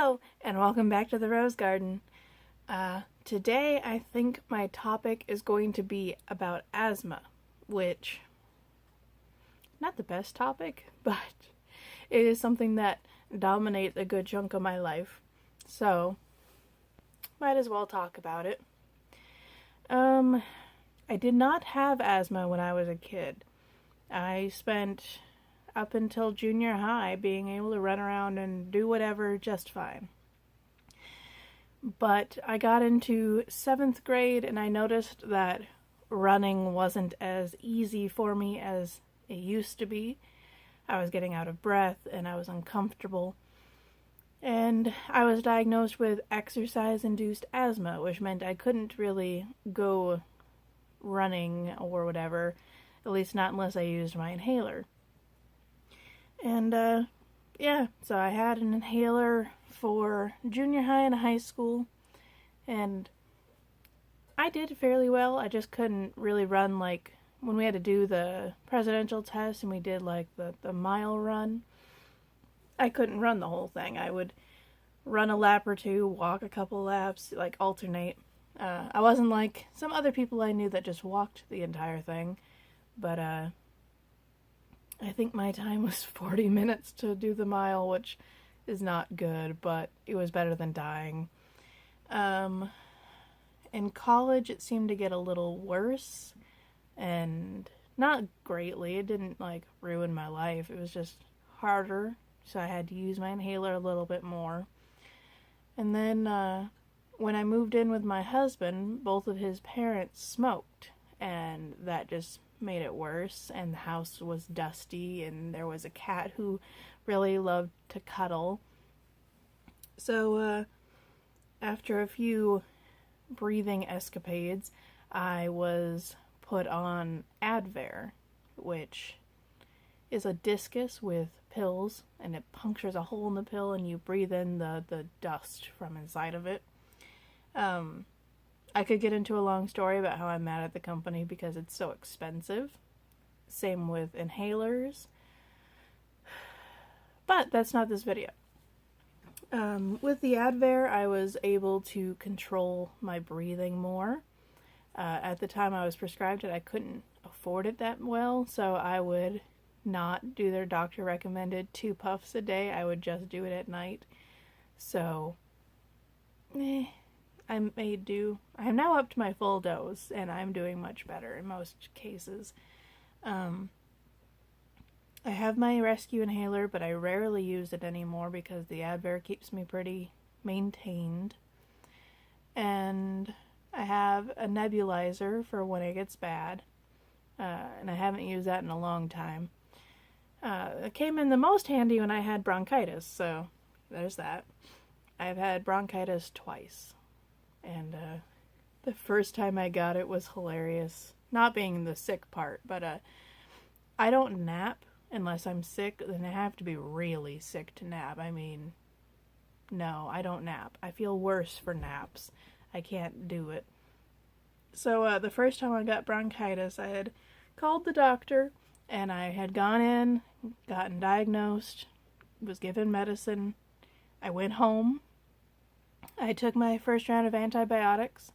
Hello, and welcome back to the Rose Garden. Today, I think my topic is going to be about asthma, which, not the best topic, but it is something that dominates a good chunk of my life. So, might as well talk about it. I did not have asthma when I was a kid. I spent up until junior high being able to run around and do whatever just fine. But I got into 7th grade and I noticed that running wasn't as easy for me as it used to be. I was getting out of breath and I was uncomfortable. And I was diagnosed with exercise-induced asthma, which meant I couldn't really go running or whatever, at least not unless I used my inhaler. And so I had an inhaler for junior high and high school, and I did fairly well. I just couldn't really run, like when we had to do the presidential test and we did like the mile run. I couldn't run the whole thing. I would run a lap or two, walk a couple laps, like alternate. I wasn't like some other people I knew that just walked the entire thing, but I think my time was 40 minutes to do the mile, which is not good, but it was better than dying. In college, it seemed to get a little worse, and not greatly. It didn't like ruin my life. It was just harder, so I had to use my inhaler a little bit more. And then when I moved in with my husband, both of his parents smoked, and that just made it worse. And the house was dusty, and there was a cat who really loved to cuddle. So after a few breathing escapades, I was put on Advair, which is a discus with pills, and it punctures a hole in the pill and you breathe in the dust from inside of it. I could get into a long story about how I'm mad at the company because it's so expensive. Same with inhalers. But that's not this video. With the Advair, I was able to control my breathing more. At the time I was prescribed it, I couldn't afford it that well, so I would not do their doctor recommended 2 puffs a day. I would just do it at night. So, I made do. I'm now up to my full dose, and I'm doing much better in most cases. I have my rescue inhaler, but I rarely use it anymore because the Advair keeps me pretty maintained. And I have a nebulizer for when it gets bad, and I haven't used that in a long time. It came in the most handy when I had bronchitis, so there's that. I've had bronchitis twice, and the first time I got it was hilarious. Not being the sick part, but I don't nap unless I'm sick, then I have to be really sick to nap. I mean, no, I don't nap. I feel worse for naps. I can't do it. So the first time I got bronchitis, I had called the doctor, and I had gone in, gotten diagnosed, was given medicine. I went home. I took my first round of antibiotics.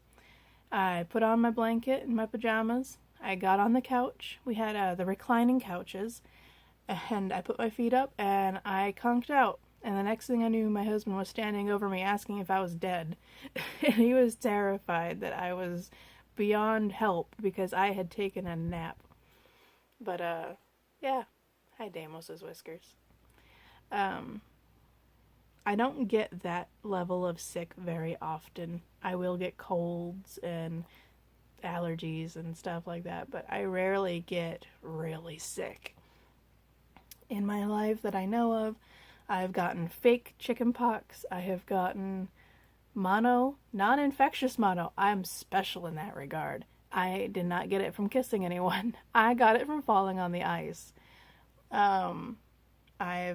I put on my blanket and my pajamas. I got on the couch. We had the reclining couches. And I put my feet up and I conked out. And the next thing I knew, my husband was standing over me asking if I was dead. And he was terrified that I was beyond help because I had taken a nap. But, yeah. Hi, Damos's whiskers. I don't get that level of sick very often. I will get colds and allergies and stuff like that, but I rarely get really sick. In my life that I know of, I've gotten fake chickenpox. I have gotten mono, non-infectious mono. I'm special in that regard. I did not get it from kissing anyone. I got it from falling on the ice. I've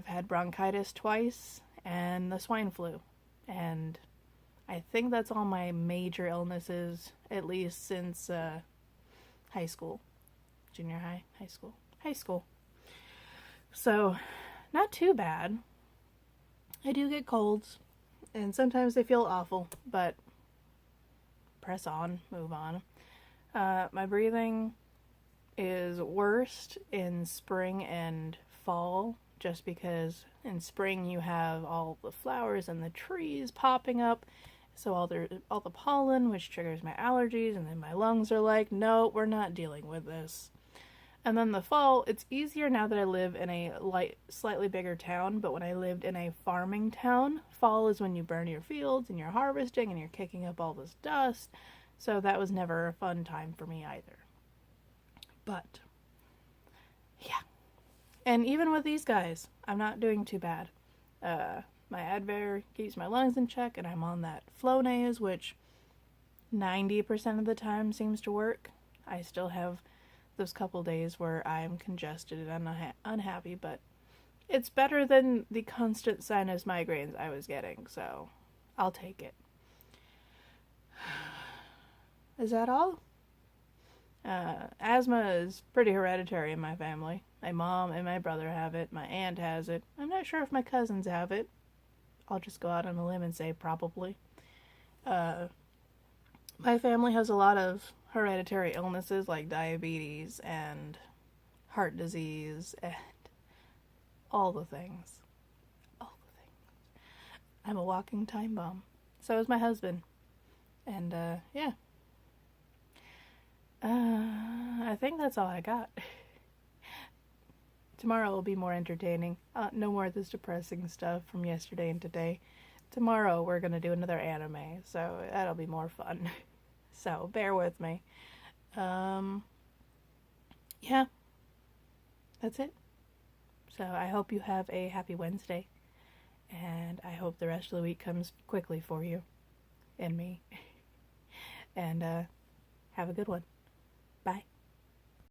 had bronchitis twice and the swine flu. And I think that's all my major illnesses, at least since high school. Junior high, high school. So, not too bad. I do get colds. And sometimes they feel awful, but press on, move on. My breathing is worst in spring and fall, just because in spring you have all the flowers and the trees popping up, so all the pollen, which triggers my allergies, and then my lungs are like, no, we're not dealing with this. And then the fall, it's easier now that I live in a slightly bigger town, but when I lived in a farming town, fall is when you burn your fields and you're harvesting and you're kicking up all this dust, so that was never a fun time for me either. But, yeah. And even with these guys, I'm not doing too bad. My Advair keeps my lungs in check, and I'm on that Flonase, which 90% of the time seems to work. I still have those couple days where I'm congested and unhappy, but it's better than the constant sinus migraines I was getting, so I'll take it. Is that all? Asthma is pretty hereditary in my family. My mom and my brother have it. My aunt has it. I'm not sure if my cousins have it. I'll just go out on a limb and say probably. My family has a lot of hereditary illnesses like diabetes and heart disease and all the things. All the things. I'm a walking time bomb. So is my husband. And, yeah. I think that's all I got. Tomorrow will be more entertaining. No more of this depressing stuff from yesterday and today. Tomorrow we're going to do another anime, so that'll be more fun. So bear with me. Yeah, that's it. So I hope you have a happy Wednesday, and I hope the rest of the week comes quickly for you and me. And have a good one. Bye.